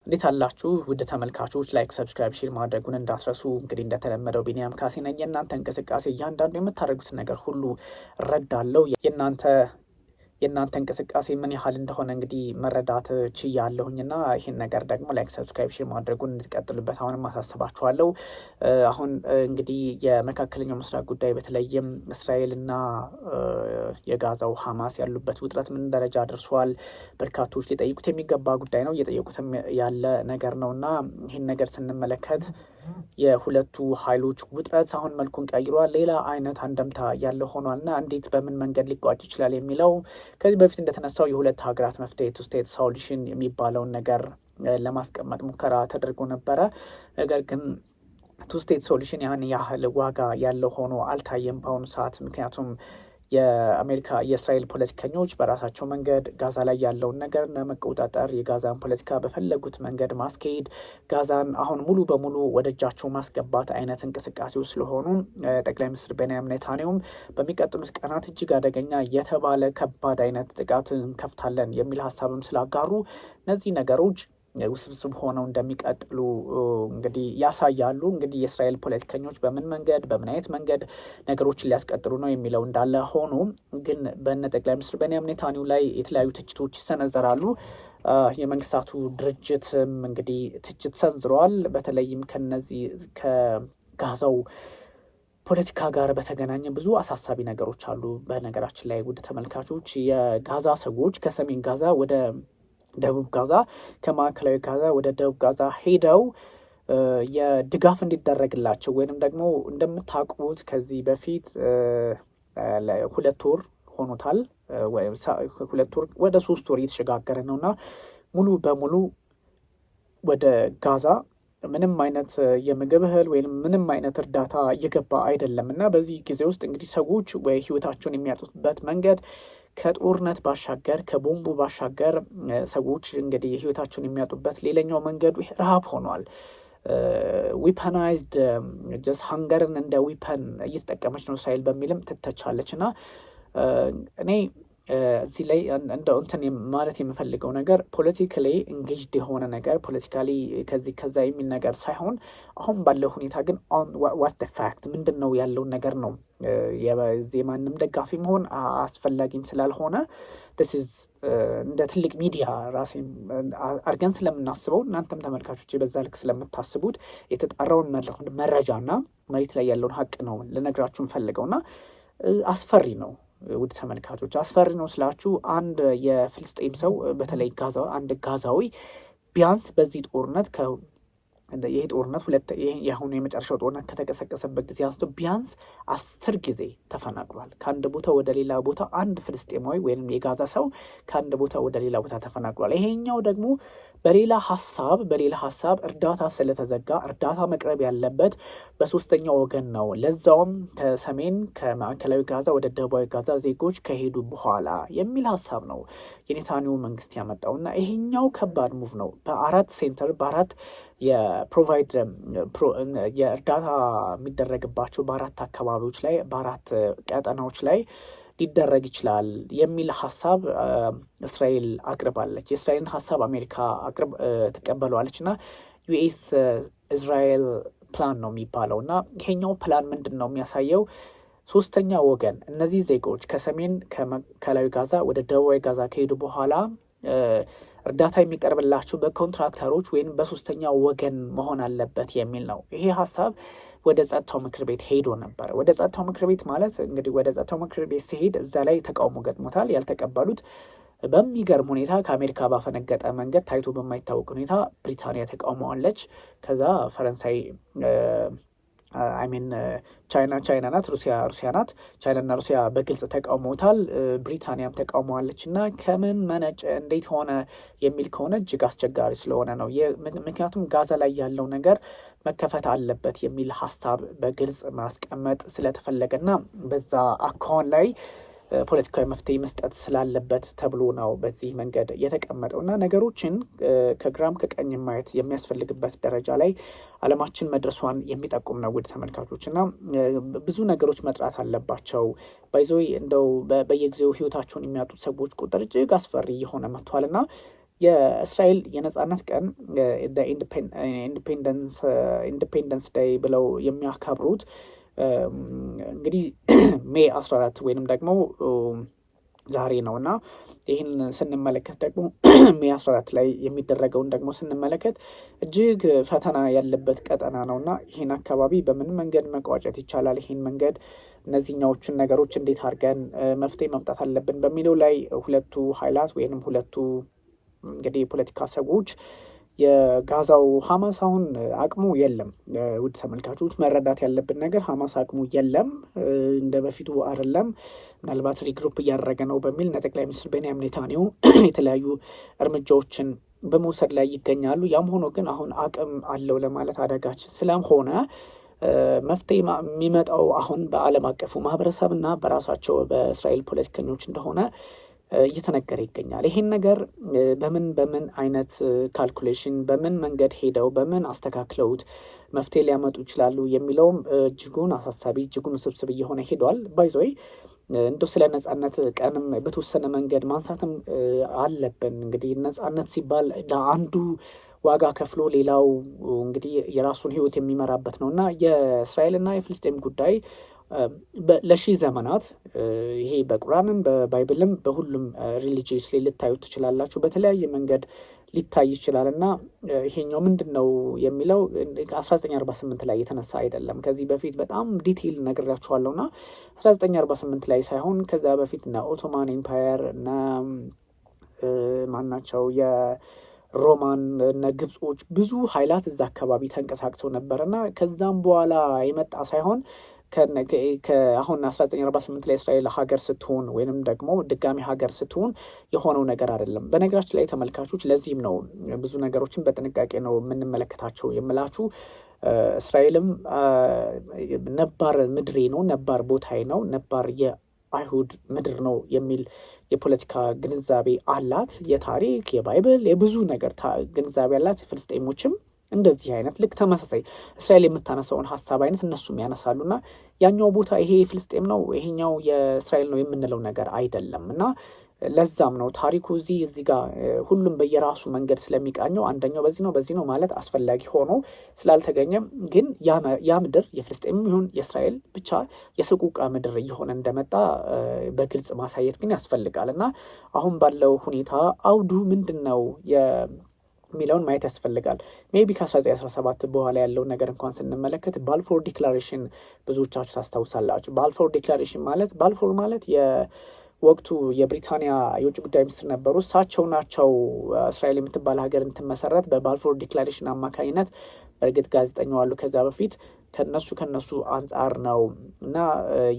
እንዴት አላችሁ ውድ ተመልካቾች? ላይክ፣ ሰብስክራይብ፣ ሼር ማድረጉን እንዳትረሱ። እንግዲህ እንደተለመደው ቢኒያም ካሴ ነኝ። የእናንተ እንቅስቃሴ እያንዳንዱ የምታደርጉት ነገር ሁሉ እረዳለሁ። የእናንተ እንቅስቃሴ ምን ያህል እንደሆነ እንግዲህ መረዳት ችያለሁኝና ይህን ነገር ደግሞ ላይክ፣ ሰብስክራይብ፣ ሼር ማድረጉን እንድትቀጥሉበት አሁንም አሳስባችኋለሁ። አሁን እንግዲህ የመካከለኛው ምስራቅ ጉዳይ በተለይም እስራኤልና የጋዛው ሐማስ ያሉበት ውጥረት ምን ደረጃ ደርሷል? በርካቶች ሊጠይቁት የሚገባ ጉዳይ ነው፣ እየጠየቁትም ያለ ነገር ነውና ይህን ነገር ስንመለከት የሁለቱ ኃይሎች ውጥረት አሁን መልኩን ቀይሯል። ሌላ አይነት አንደምታ ያለው ሆኗልና እንዴት በምን መንገድ ሊቋጭ ይችላል የሚለው ከዚህ በፊት እንደተነሳው የሁለት ሀገራት መፍትሄ ቱ ስቴት ሶሉሽን የሚባለውን ነገር ለማስቀመጥ ሙከራ ተደርጎ ነበረ። ነገር ግን ቱ ስቴት ሶሉሽን ያን ያህል ዋጋ ያለው ሆኖ አልታየም በአሁኑ ሰዓት። ምክንያቱም የአሜሪካ የእስራኤል ፖለቲከኞች በራሳቸው መንገድ ጋዛ ላይ ያለውን ነገር ለመቆጣጠር የጋዛን ፖለቲካ በፈለጉት መንገድ ማስኬድ፣ ጋዛን አሁን ሙሉ በሙሉ ወደ እጃቸው ማስገባት አይነት እንቅስቃሴዎች ስለሆኑ ጠቅላይ ሚኒስትር ቤንያሚን ኔታንያሁም በሚቀጥሉት ቀናት እጅግ አደገኛ የተባለ ከባድ አይነት ጥቃት እንከፍታለን የሚል ሀሳብም ስላጋሩ እነዚህ ነገሮች ውስብስብ ሆነው እንደሚቀጥሉ እንግዲህ ያሳያሉ። እንግዲህ የእስራኤል ፖለቲከኞች በምን አይነት መንገድ ነገሮችን ሊያስቀጥሉ ነው የሚለው እንዳለ ሆኖ ግን በእነ ጠቅላይ ሚኒስትር ቤንያሚን ኔታንያሁ ላይ የተለያዩ ትችቶች ይሰነዘራሉ። የመንግስታቱ ድርጅትም እንግዲህ ትችት ሰንዝረዋል። በተለይም ከጋዛው ፖለቲካ ጋር በተገናኘ ብዙ አሳሳቢ ነገሮች አሉ። በነገራችን ላይ ውድ ተመልካቾች የጋዛ ሰዎች ከሰሜን ጋዛ ወደ ደቡብ ጋዛ ከማዕከላዊ ጋዛ ወደ ደቡብ ጋዛ ሄደው የድጋፍ እንዲደረግላቸው ወይንም ደግሞ እንደምታውቁት ከዚህ በፊት 2 ወር ሆኖታል ወይም 2 ወር ወደ 3 ወር እየተሸጋገረ ነውና ሙሉ በሙሉ ወደ ጋዛ ምንም አይነት የምግብ እህል ወይም ምንም አይነት እርዳታ እየገባ አይደለም እና በዚህ ጊዜ ውስጥ እንግዲህ ሰዎች ወይ ህይወታቸውን የሚያጡበት መንገድ ከጦርነት ባሻገር ከቦምቡ ባሻገር ሰዎች እንግዲህ ህይወታቸውን የሚያጡበት ሌላኛው መንገዱ ረሃብ ሆኗል። ዊፐናይዝድ ጀስት ሃንገርን እንደ ዊፐን እየተጠቀመች ነው እስራኤል በሚልም ትተቻለች እና እኔ እዚህ ላይ እንደው እንትን ማለት የምፈልገው ነገር ፖለቲካሊ ኢንጌጅድ የሆነ ነገር ፖለቲካሊ ከዛ የሚል ነገር ሳይሆን አሁን ባለው ሁኔታ ግን ዋትስ ዘ ፋክት ምንድን ነው ያለውን ነገር ነው። የማንም ደጋፊ መሆን አስፈላጊም ስላልሆነ this is እንደ ትልቅ ሚዲያ ራሴም አድርገን ስለምናስበው እናንተም ተመልካቾች በዛ ልክ ስለምታስቡት የተጣራውን መረጃና መሬት ላይ ያለውን ሀቅ ነው ልነግራችሁ እንፈልገውና አስፈሪ ነው። ውድ ተመልካቾች አስፈሪ ነው ስላችሁ አንድ የፍልስጤም ሰው በተለይ አንድ ጋዛዊ ቢያንስ በዚህ ጦርነት ይህ ጦርነት የአሁኑ የመጨረሻው ጦርነት ከተቀሰቀሰበት ጊዜ አንስቶ ቢያንስ 10 ጊዜ ተፈናቅሏል። ከአንድ ቦታ ወደ ሌላ ቦታ አንድ ፍልስጤማዊ ወይም የጋዛ ሰው ከአንድ ቦታ ወደ ሌላ ቦታ ተፈናቅሏል። ይሄኛው ደግሞ በሌላ ሀሳብ እርዳታ ስለተዘጋ እርዳታ መቅረብ ያለበት በሶስተኛው ወገን ነው። ለዛውም ከሰሜን ከማዕከላዊ ጋዛ ወደ ደቡባዊ ጋዛ ዜጎች ከሄዱ በኋላ የሚል ሀሳብ ነው የኔታንያሁ መንግስት ያመጣውና ይሄኛው ከባድ ሙቭ ነው። በአራት የፕሮቫይድ የእርዳታ የሚደረግባቸው በአራት አካባቢዎች ላይ በአራት ቀጠናዎች ላይ ሊደረግ ይችላል የሚል ሀሳብ እስራኤል አቅርባለች። የእስራኤልን ሀሳብ አሜሪካ ትቀበለዋለች እና ዩኤስ እስራኤል ፕላን ነው የሚባለው እና ይሄኛው ፕላን ምንድን ነው የሚያሳየው? ሶስተኛ ወገን እነዚህ ዜጎች ከሰሜን ከማዕከላዊ ጋዛ ወደ ደቡባዊ ጋዛ ከሄዱ በኋላ እርዳታ የሚቀርብላቸው በኮንትራክተሮች ወይም በሶስተኛ ወገን መሆን አለበት የሚል ነው። ይሄ ሀሳብ ወደ ጸጥታው ምክር ቤት ሄዶ ነበር። ወደ ጸጥታው ምክር ቤት ማለት እንግዲህ ወደ ጸጥታው ምክር ቤት ሲሄድ እዛ ላይ ተቃውሞ ገጥሞታል። ያልተቀበሉት በሚገርም ሁኔታ ከአሜሪካ ባፈነገጠ መንገድ ታይቶ በማይታወቅ ሁኔታ ብሪታንያ ተቃውመዋለች። ከዛ ፈረንሳይ ቻይና ናት፣ ሩሲያ ናት። ቻይናና ሩሲያ በግልጽ ተቃውመውታል። ብሪታንያም ተቃውመዋለች እና ከምን መነጨ እንዴት ሆነ የሚል ከሆነ እጅግ አስቸጋሪ ስለሆነ ነው። ምክንያቱም ጋዛ ላይ ያለው ነገር መከፈት አለበት የሚል ሀሳብ በግልጽ ማስቀመጥ ስለተፈለገና በዛ አካውን ላይ ፖለቲካዊ መፍትሄ መስጠት ስላለበት ተብሎ ነው በዚህ መንገድ የተቀመጠው እና ነገሮችን ከግራም ከቀኝ ማየት የሚያስፈልግበት ደረጃ ላይ ዓለማችን መድረሷን የሚጠቁም ነው። ውድ ተመልካቾች እና ብዙ ነገሮች መጥራት አለባቸው። ባይዞይ እንደው በየጊዜው ህይወታቸውን የሚያጡት ሰዎች ቁጥር እጅግ አስፈሪ የሆነ መጥቷል እና የእስራኤል የነጻነት ቀን ኢንዲፔንደንስ ዴይ ብለው የሚያከብሩት እንግዲህ ሜይ 14 ወይንም ደግሞ ዛሬ ነውና ይህን ስንመለከት ደግሞ ሜይ 14 ላይ የሚደረገውን ደግሞ ስንመለከት እጅግ ፈተና ያለበት ቀጠና ነውና ይህን አካባቢ በምን መንገድ መቋጨት ይቻላል፣ ይህን መንገድ እነዚህኛዎቹን ነገሮች እንዴት አድርገን መፍትሄ ማምጣት አለብን በሚለው ላይ ሁለቱ ኃይላት ወይንም ሁለቱ እንግዲህ የፖለቲካ ሰዎች የጋዛው ሐማስ አሁን አቅሙ የለም። ውድ ተመልካቾች መረዳት ያለብን ነገር ሐማስ አቅሙ የለም፣ እንደ በፊቱ አይደለም። ምናልባት ሪግሩፕ እያደረገ ነው በሚል ጠቅላይ ሚኒስትር ቤንያሚን ኔታንያሁ የተለያዩ እርምጃዎችን በመውሰድ ላይ ይገኛሉ። ያም ሆኖ ግን አሁን አቅም አለው ለማለት አዳጋች ስለሆነ መፍትሄ የሚመጣው አሁን በዓለም አቀፉ ማህበረሰብ እና በራሳቸው በእስራኤል ፖለቲከኞች እንደሆነ እየተነገረ ይገኛል። ይሄን ነገር በምን አይነት ካልኩሌሽን በምን መንገድ ሄደው በምን አስተካክለውት መፍትሄ ሊያመጡ ይችላሉ የሚለውም እጅጉን አሳሳቢ እጅጉን ውስብስብ እየሆነ ሄዷል። ባይዞይ እንደው ስለ ነጻነት ቀንም በተወሰነ መንገድ ማንሳትም አለብን። እንግዲህ ነጻነት ሲባል ለአንዱ ዋጋ ከፍሎ ሌላው እንግዲህ የራሱን ሕይወት የሚመራበት ነው እና የእስራኤልና የፍልስጤም ጉዳይ ለሺህ ዘመናት ይሄ በቁርአንም በባይብልም በሁሉም ሪሊጂየስ ላይ ልታዩት ትችላላችሁ። በተለያየ መንገድ ሊታይ ይችላል እና ይሄኛው ምንድን ነው የሚለው 1948 ላይ የተነሳ አይደለም። ከዚህ በፊት በጣም ዲቴይል ነግራችኋለሁ እና 1948 ላይ ሳይሆን ከዛ በፊት እና ኦቶማን ኤምፓየር እና ማናቸው የሮማን እና ግብጾች ብዙ ኃይላት እዛ አካባቢ ተንቀሳቅሰው ነበር እና ከዛም በኋላ የመጣ ሳይሆን አሁን 1948 ላይ እስራኤል ሀገር ስትሆን ወይንም ደግሞ ድጋሚ ሀገር ስትሆን የሆነው ነገር አይደለም። በነገራችን ላይ ተመልካቾች ለዚህም ነው ብዙ ነገሮችን በጥንቃቄ ነው የምንመለከታቸው የምላችሁ። እስራኤልም ነባር ምድሬ ነው፣ ነባር ቦታዬ ነው፣ ነባር የአይሁድ ምድር ነው የሚል የፖለቲካ ግንዛቤ አላት። የታሪክ የባይብል የብዙ ነገር ግንዛቤ አላት። ፍልስጤሞችም እንደዚህ አይነት ልክ ተመሳሳይ እስራኤል የምታነሳውን ሀሳብ አይነት እነሱም ያነሳሉና ያኛው ቦታ ይሄ ፍልስጤም ነው ይሄኛው የእስራኤል ነው የምንለው ነገር አይደለም እና ለዛም ነው ታሪኩ እዚህ ጋር ሁሉም በየራሱ መንገድ ስለሚቃኘው አንደኛው በዚህ ነው ማለት አስፈላጊ ሆኖ ስላልተገኘም ግን ያ ምድር የፍልስጤም ይሁን የእስራኤል ብቻ የሰቆቃ ምድር እየሆነ እንደመጣ በግልጽ ማሳየት ግን ያስፈልጋል እና አሁን ባለው ሁኔታ አውዱ ምንድን ነው ሚለውን ማየት ያስፈልጋል። ሜቢ ከ1917 በኋላ ያለውን ነገር እንኳን ስንመለከት ባልፎር ዲክላሬሽን ብዙዎቻችሁ ታስታውሳላችሁ። ባልፎር ማለት የወቅቱ የብሪታንያ የውጭ ጉዳይ ሚኒስትር ነበሩ። እሳቸው ናቸው እስራኤል የምትባል ሀገር እንድትመሰረት በባልፎር ዲክላሬሽን አማካኝነት። በእርግጥ ጋዜጠኛው አሉ ከዛ በፊት ከነሱ አንጻር ነው እና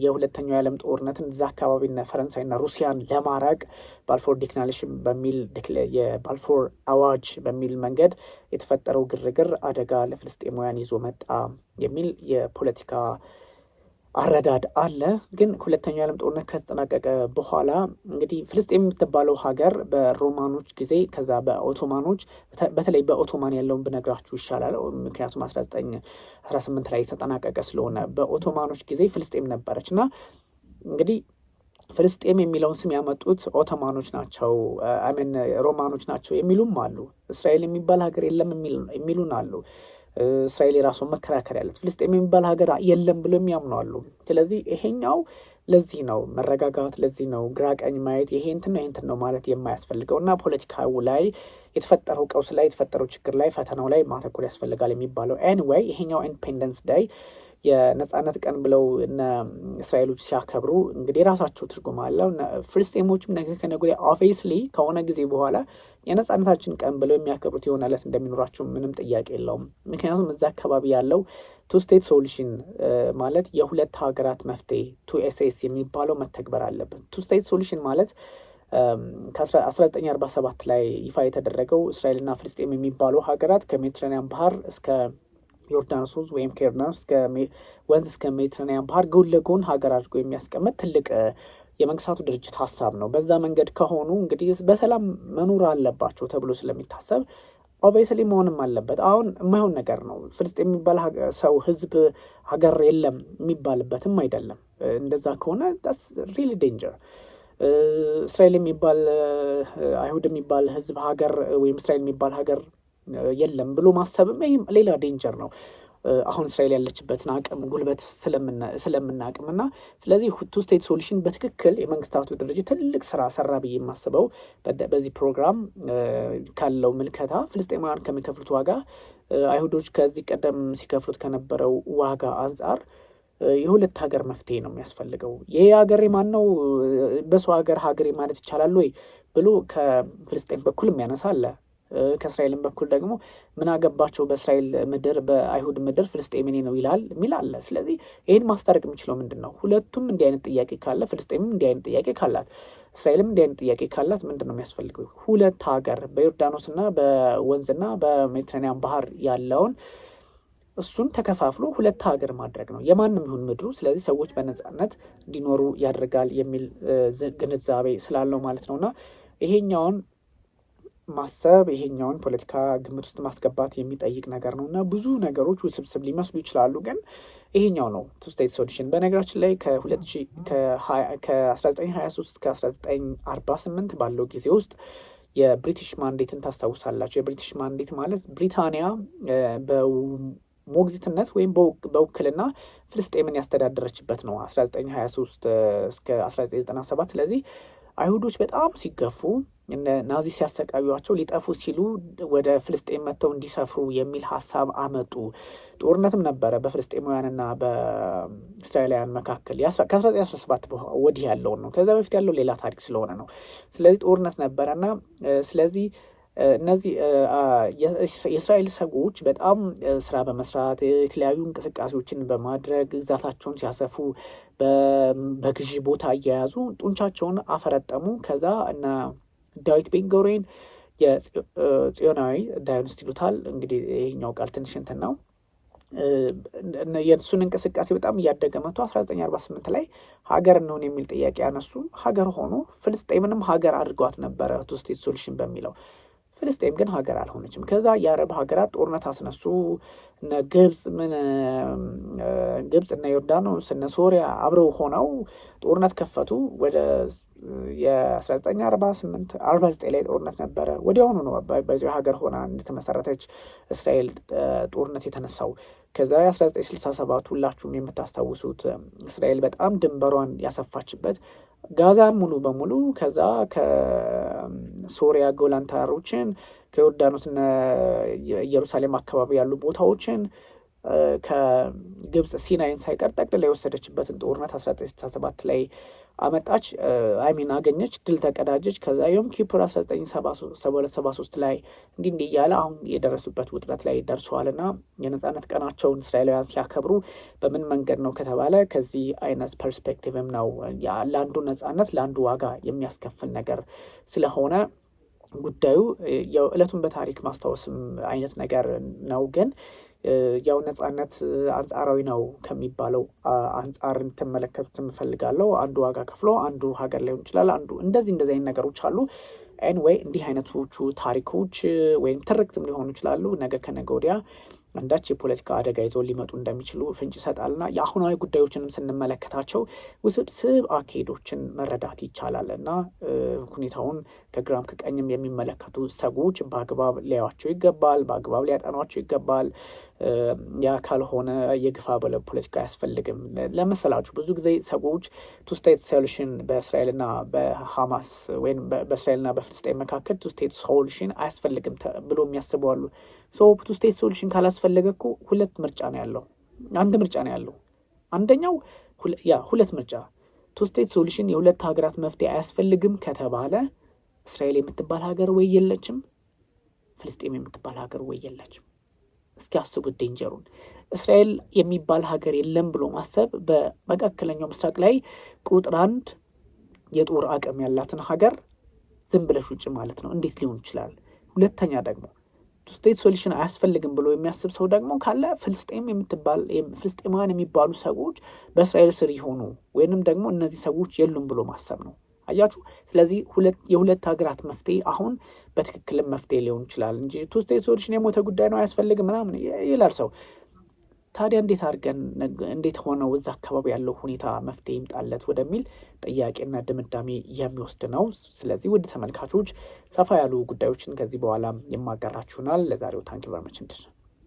የሁለተኛው የዓለም ጦርነትን እዛ አካባቢና ፈረንሳይና ሩሲያን ለማራቅ ባልፎር ዲክላሬሽን በሚል የባልፎር አዋጅ በሚል መንገድ የተፈጠረው ግርግር አደጋ ለፍልስጤማውያን ይዞ መጣ የሚል የፖለቲካ አረዳድ አለ። ግን ሁለተኛው የዓለም ጦርነት ከተጠናቀቀ በኋላ እንግዲህ ፍልስጤም የምትባለው ሀገር በሮማኖች ጊዜ ከዛ በኦቶማኖች በተለይ በኦቶማን ያለውን ብነግራችሁ ይሻላል፣ ምክንያቱም 1918 ላይ የተጠናቀቀ ስለሆነ በኦቶማኖች ጊዜ ፍልስጤም ነበረች እና እንግዲህ ፍልስጤም የሚለውን ስም ያመጡት ኦቶማኖች ናቸው፣ ሮማኖች ናቸው የሚሉም አሉ። እስራኤል የሚባል ሀገር የለም የሚሉን አሉ። እስራኤል የራሱን መከራከር ያለት ፍልስጤም የሚባል ሀገር የለም ብሎ የሚያምኑ አሉ። ስለዚህ ይሄኛው ለዚህ ነው መረጋጋት፣ ለዚህ ነው ግራ ቀኝ ማየት ይሄ እንትን ነው ማለት የማያስፈልገው እና ፖለቲካው ላይ የተፈጠረው ቀውስ ላይ የተፈጠረው ችግር ላይ ፈተናው ላይ ማተኮር ያስፈልጋል የሚባለው። ኤኒዌይ ይሄኛው ኢንዲፔንደንስ ዴይ የነጻነት ቀን ብለው እነ እስራኤሎች ሲያከብሩ እንግዲህ የራሳቸው ትርጉም አለው። ፍልስጤሞችም ነገ ከነገ ወዲያ ኦብቪየስሊ ከሆነ ጊዜ በኋላ የነጻነታችን ቀን ብለው የሚያከብሩት የሆነ ዕለት እንደሚኖራቸው ምንም ጥያቄ የለውም። ምክንያቱም እዛ አካባቢ ያለው ቱ ስቴት ሶሉሽን ማለት የሁለት ሀገራት መፍትሄ 2 የሚባለው መተግበር አለበት። ቱ ስቴት ሶሉሽን ማለት ከ1947 ላይ ይፋ የተደረገው እስራኤልና ፍልስጤም የሚባሉ ሀገራት ከሜዲትራኒያን ባህር እስከ ዮርዳኖስ ወይም ከዮርዳኖስ ወንዝ እስከ ሜዲትራኒያን ባህር ጎን ለጎን ሀገር አድርጎ የሚያስቀምጥ ትልቅ የመንግስታቱ ድርጅት ሀሳብ ነው። በዛ መንገድ ከሆኑ እንግዲህ በሰላም መኖር አለባቸው ተብሎ ስለሚታሰብ ኦብቪየስሊ መሆንም አለበት። አሁን የማይሆን ነገር ነው። ፍልስጤም የሚባል ሰው ህዝብ ሀገር የለም የሚባልበትም አይደለም። እንደዛ ከሆነ ሪሊ ዴንጀር እስራኤል የሚባል አይሁድ የሚባል ህዝብ ሀገር ወይም እስራኤል የሚባል ሀገር የለም ብሎ ማሰብም ይህም ሌላ ዴንጀር ነው። አሁን እስራኤል ያለችበትን አቅም ጉልበት ስለምናቅምና ስለዚህ ቱ ስቴት ሶሉሽን በትክክል የመንግስታቱ ድርጅት ትልቅ ስራ ሰራ ብዬ የማስበው በዚህ ፕሮግራም ካለው ምልከታ ፍልስጤማውያን ከሚከፍሉት ዋጋ አይሁዶች ከዚህ ቀደም ሲከፍሉት ከነበረው ዋጋ አንጻር የሁለት ሀገር መፍትሄ ነው የሚያስፈልገው። ይሄ ሀገር ማን ነው በሰው ሀገሬ ማለት ይቻላል ወይ ብሎ ከፍልስጤም በኩል የሚያነሳ አለ። ከእስራኤልም በኩል ደግሞ ምን አገባቸው በእስራኤል ምድር በአይሁድ ምድር ፍልስጤምኔ ነው ይላል የሚል አለ። ስለዚህ ይህን ማስታረቅ የሚችለው ምንድን ነው? ሁለቱም እንዲህ አይነት ጥያቄ ካለ ፍልስጤምም እንዲህ አይነት ጥያቄ ካላት እስራኤልም እንዲህ አይነት ጥያቄ ካላት ምንድን ነው የሚያስፈልገው? ሁለት ሀገር በዮርዳኖስና በወንዝና በሜዲትራኒያን ባህር ያለውን እሱን ተከፋፍሎ ሁለት ሀገር ማድረግ ነው የማንም ይሁን ምድሩ። ስለዚህ ሰዎች በነጻነት እንዲኖሩ ያደርጋል የሚል ግንዛቤ ስላለው ማለት ነውና ይሄኛውን ማሰብ ይሄኛውን ፖለቲካ ግምት ውስጥ ማስገባት የሚጠይቅ ነገር ነው እና ብዙ ነገሮች ውስብስብ ሊመስሉ ይችላሉ፣ ግን ይሄኛው ነው ቱ ስቴት ሶሉሽን። በነገራችን ላይ ከ1923 እስከ 1948 ባለው ጊዜ ውስጥ የብሪቲሽ ማንዴትን ታስታውሳላቸው። የብሪቲሽ ማንዴት ማለት ብሪታንያ በሞግዚትነት ወይም በውክልና ፍልስጤምን ያስተዳደረችበት ነው 1923 እስከ 1997። ስለዚህ አይሁዶች በጣም ሲገፉ ናዚ ሲያሰቃዩቸው ሊጠፉ ሲሉ ወደ ፍልስጤም መጥተው እንዲሰፍሩ የሚል ሀሳብ አመጡ። ጦርነትም ነበረ በፍልስጤማውያንና በእስራኤላውያን መካከል ከ1917 ወዲህ ያለውን ነው። ከዛ በፊት ያለው ሌላ ታሪክ ስለሆነ ነው። ስለዚህ ጦርነት ነበረና ስለዚህ እነዚህ የእስራኤል ሰዎች በጣም ስራ በመስራት የተለያዩ እንቅስቃሴዎችን በማድረግ ግዛታቸውን ሲያሰፉ በግዢ ቦታ እየያዙ ጡንቻቸውን አፈረጠሙ። ከዛ እና ዳዊት ቤንጎሬን የጽዮናዊ ዳይኖስቲ ይሉታል እንግዲህ ይሄኛው ቃል ትንሽ እንትን ነው። የእሱን እንቅስቃሴ በጣም እያደገ መጥቶ 1948 ላይ ሀገር እንሆን የሚል ጥያቄ ያነሱ። ሀገር ሆኖ ፍልስጤምንም ሀገር አድርገዋት ነበረ ቱ ስቴት ሶሉሽን በሚለው። ፍልስጤም ግን ሀገር አልሆነችም። ከዛ የአረብ ሀገራት ጦርነት አስነሱ። እነ ግብፅ እነ ዮርዳኖስ እነ ሶሪያ አብረው ሆነው ጦርነት ከፈቱ። ወደ የ1948 49 ላይ ጦርነት ነበረ። ወዲያውኑ ነው በዚህ ሀገር ሆና እንደተመሰረተች እስራኤል ጦርነት የተነሳው። ከዛ የ1967 ሁላችሁም የምታስታውሱት እስራኤል በጣም ድንበሯን ያሰፋችበት ጋዛን ሙሉ በሙሉ ከዛ ከሶሪያ ጎላን ተራሮችን ከዮርዳኖስና ኢየሩሳሌም አካባቢ ያሉ ቦታዎችን ከግብፅ ሲናይን ሳይቀር ጠቅልላ የወሰደችበትን ጦርነት 1967 ላይ አመጣች። አይሚን አገኘች፣ ድል ተቀዳጀች። ከዛ ዮም ኪፑር 1973 ላይ እንዲህ እያለ አሁን የደረሱበት ውጥረት ላይ ደርሰዋልና የነጻነት ቀናቸውን እስራኤላውያን ሲያከብሩ በምን መንገድ ነው ከተባለ ከዚህ አይነት ፐርስፔክቲቭም ነው። ለአንዱ ነጻነት ለአንዱ ዋጋ የሚያስከፍል ነገር ስለሆነ ጉዳዩ ያው ዕለቱን በታሪክ ማስታወስም አይነት ነገር ነው። ግን ያው ነጻነት አንጻራዊ ነው ከሚባለው አንጻር እንድትመለከቱት እፈልጋለሁ። አንዱ ዋጋ ከፍሎ አንዱ ሀገር ላይሆን ይችላል። አንዱ እንደዚህ አይነት ነገሮች አሉ። ኤኒዌይ እንዲህ አይነቶቹ ታሪኮች ወይም ትርክትም ሊሆኑ ይችላሉ። ነገ ከነገ ወዲያ አንዳች የፖለቲካ አደጋ ይዘው ሊመጡ እንደሚችሉ ፍንጭ ይሰጣልና የአሁናዊ ጉዳዮችንም ስንመለከታቸው ውስብስብ አካሄዶችን መረዳት ይቻላል እና ሁኔታውን ከግራም ከቀኝም የሚመለከቱ ሰዎች በአግባብ ሊያዩዋቸው ይገባል፣ በአግባብ ሊያጠኗቸው ይገባል። ያ ካልሆነ የግፋ በለ ፖለቲካ አያስፈልግም። ለመሰላችሁ ብዙ ጊዜ ሰዎች ቱ ስቴት ሶሉሽን በእስራኤልና በሐማስ ወይም በእስራኤልና በፍልስጤን መካከል ቱ ስቴት ሶሉሽን አያስፈልግም ብሎ የሚያስቡ አሉ። ቱ ስቴት ሶሉሽን ካላስፈለገ እኮ ሁለት ምርጫ ነው ያለው። አንድ ምርጫ ነው ያለው። አንደኛው ሁለት ምርጫ ቱ ስቴት ሶሉሽን የሁለት ሀገራት መፍትሄ አያስፈልግም ከተባለ እስራኤል የምትባል ሀገር ወይ የለችም፣ ፍልስጤም የምትባል ሀገር ወይ የለችም። እስኪ አስቡት ዴንጀሩን። እስራኤል የሚባል ሀገር የለም ብሎ ማሰብ በመካከለኛው ምስራቅ ላይ ቁጥር 1 የጦር አቅም ያላትን ሀገር ዝም ብለሽ ውጭ ማለት ነው። እንዴት ሊሆን ይችላል? ሁለተኛ ደግሞ ቱ ስቴት ሶሉሽን አያስፈልግም ብሎ የሚያስብ ሰው ደግሞ ካለ ፍልስጤማውያን የሚባሉ ሰዎች በእስራኤል ስር ይሆኑ ወይንም ደግሞ እነዚህ ሰዎች የሉም ብሎ ማሰብ ነው። አያችሁ። ስለዚህ የሁለት ሀገራት መፍትሄ አሁን በትክክልም መፍትሄ ሊሆን ይችላል እንጂ ቱ ስቴት ሶሉሽን የሞተ ጉዳይ ነው አያስፈልግም ምናምን ይላል ሰው። ታዲያ እንዴት ሆነው እዛ አካባቢ ያለው ሁኔታ መፍትሄ ይምጣለት ወደሚል ጥያቄና ድምዳሜ የሚወስድ ነው። ስለዚህ ውድ ተመልካቾች ሰፋ ያሉ ጉዳዮችን ከዚህ በኋላም የማጋራችሁናል። ለዛሬው ታንኪ ቨርመች